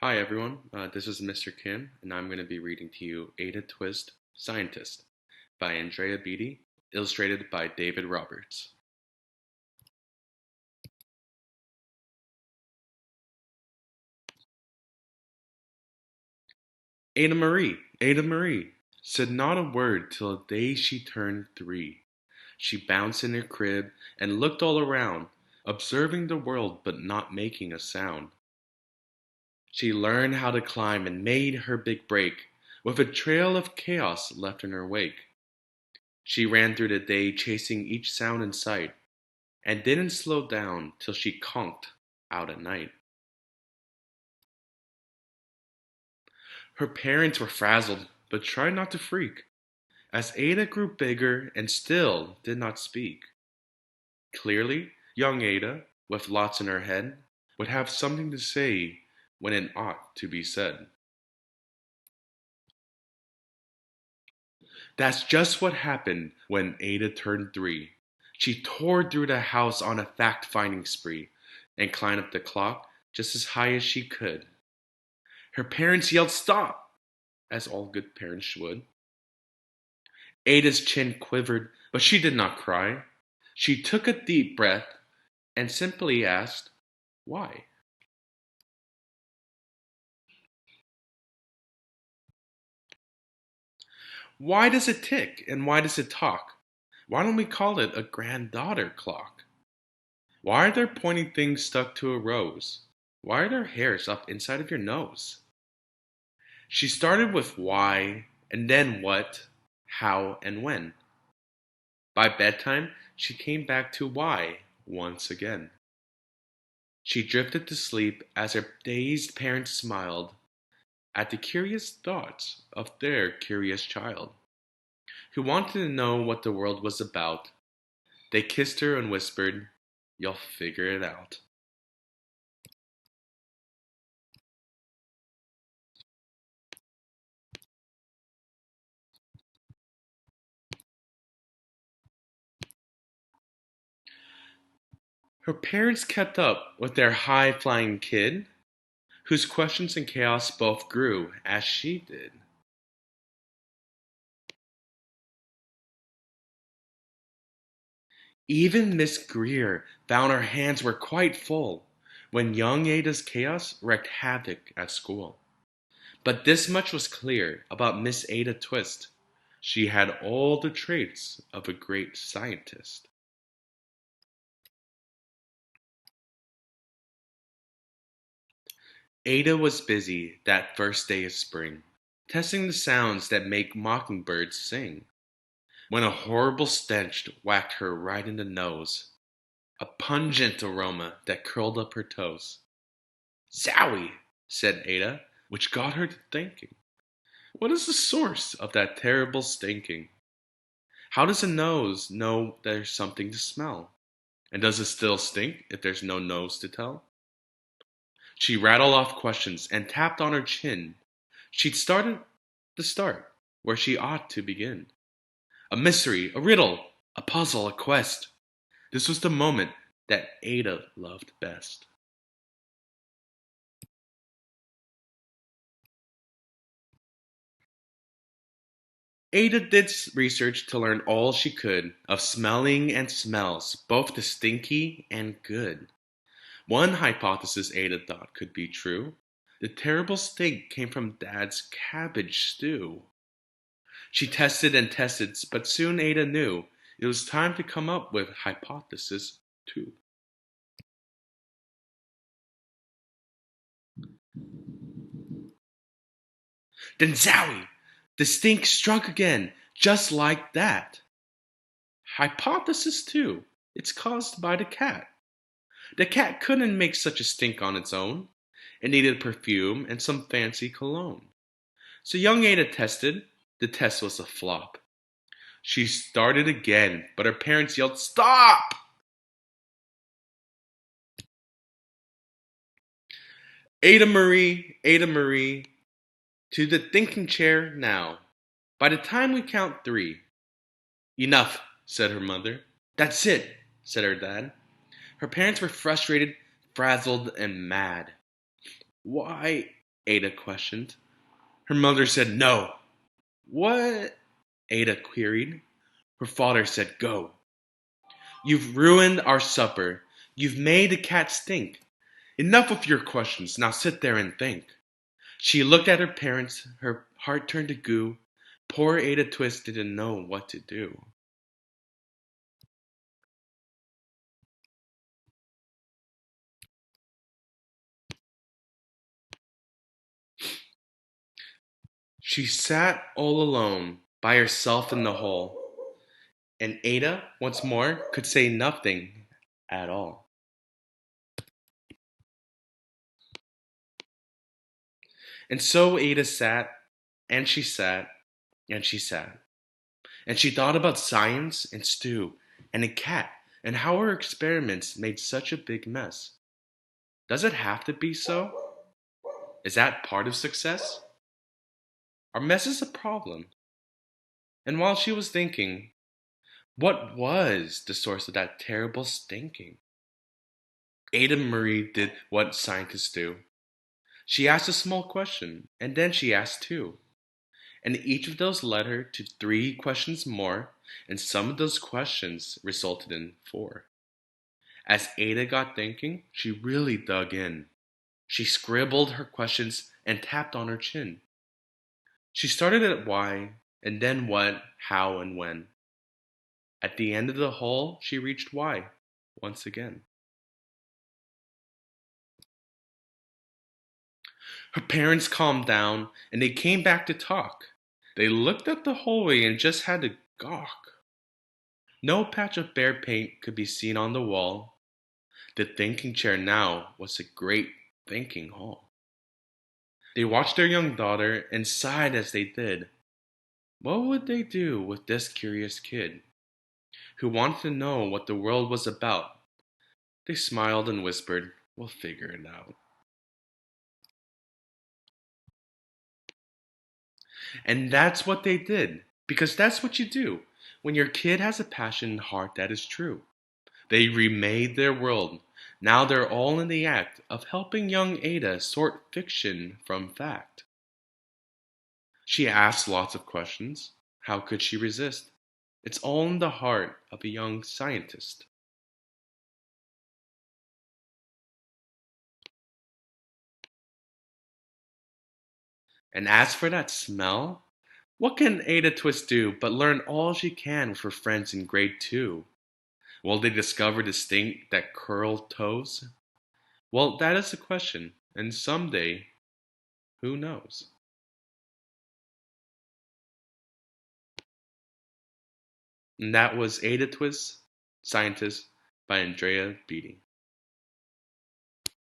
Hi everyone, this is Mr. Kim, and I'm going to be reading to you Ada Twist, Scientist by Andrea Beaty, illustrated by David Roberts. Ada Marie, said not a word till the day she turned 3. She bounced in her crib and looked all around, observing the world but not making a sound. She learned how to climb and made her big break, with a trail of chaos left in her wake. She ran through the day chasing each sound in sight, and didn't slow down till she conked out at night. Her parents were frazzled, but tried not to freak, as Ada grew bigger and still did not speak. Clearly, young Ada, with lots in her head, would have something to say when it ought to be said. That's just what happened when Ada turned 3. She tore through the house on a fact-finding spree and climbed up the clock just as high as she could. Her parents yelled stop, as all good parents would. Ada's chin quivered, but she did not cry. She took a deep breath and simply asked, why? Why does it tick and why does it talk? Why don't we call it a granddaughter clock? Why are there pointy things stuck to a rose? Why are there hairs up inside of your nose? She started with why, and then what, how, and when. By bedtime, she came back to why once again. She drifted to sleep as her dazed parents smiled at the curious thoughts of their curious child, who wanted to know what the world was about. They kissed her and whispered, you'll figure it out. Her parents kept up with their high flying kid, whose questions and chaos both grew as she did. Even Miss Greer found her hands were quite full when young Ada's chaos wreaked havoc at school. But this much was clear about Miss Ada Twist. She had all the traits of a great scientist. Ada was busy that first day of spring, testing the sounds that make mockingbirds sing, when a horrible stench whacked her right in the nose, a pungent aroma that curled up her toes. Zowie, said Ada, which got her to thinking. What is the source of that terrible stinking? How does a nose know there's something to smell? And does it still stink if there's no nose to tell? She rattled off questions and tapped on her chin. She'd started the start, where she ought to begin. A mystery, a riddle, a puzzle, a quest. This was the moment that Ada loved best. Ada did research to learn all she could of smelling and smells, both the stinky and good. One hypothesis Ada thought could be true. The terrible stink came from Dad's cabbage stew. She tested and tested, but soon Ada knew it was time to come up with hypothesis 2. Then zowie! The stink struck again, just like that. Hypothesis 2. It's caused by the cat. The cat couldn't make such a stink on its own. It needed perfume and some fancy cologne. So young Ada tested. The test was a flop. She started again, but her parents yelled, stop! Ada Marie, to the thinking chair now. By the time we count 3. Enough, said her mother. That's it, said her dad. Her parents were frustrated, frazzled, and mad. Why, Ada questioned. Her mother said no. What? Ada queried. Her father said go. You've ruined our supper. You've made the cat stink. Enough of your questions. Now sit there and think. She looked at her parents. Her heart turned to goo. Poor Ada Twist didn't know what to do. She sat all alone by herself in the hall, and Ada, once more, could say nothing at all. And so Ada sat, and she sat, and she sat. And she thought about science and stew and a cat and how her experiments made such a big mess. Does it have to be so? Is that part of success? Are messes a problem? And while she was thinking, what was the source of that terrible stinking? Ada Marie did what scientists do. She asked a small question, and then she asked two. And each of those led her to three questions more, and some of those questions resulted in four. As Ada got thinking, she really dug in. She scribbled her questions and tapped on her chin. She started at why, and then what, how, and when. At the end of the hall, she reached why once again. Her parents calmed down and they came back to talk. They looked at the hallway and just had to gawk. No patch of bare paint could be seen on the wall. The thinking chair now was a great thinking hall. They watched their young daughter and sighed as they did. What would they do with this curious kid who wanted to know what the world was about? They smiled and whispered, "We'll figure it out." And that's what they did, because that's what you do when your kid has a passion and heart that is true. They remade their world. Now they're all in the act of helping young Ada sort fiction from fact. She asked lots of questions. How could she resist? It's all in the heart of a young scientist. And as for that smell, what can Ada Twist do but learn all she can with her friends in grade 2? Will they discover the stink that curled toes? Well, that is the question, and someday, who knows? And that was Ada Twist, Scientist by Andrea Beaty.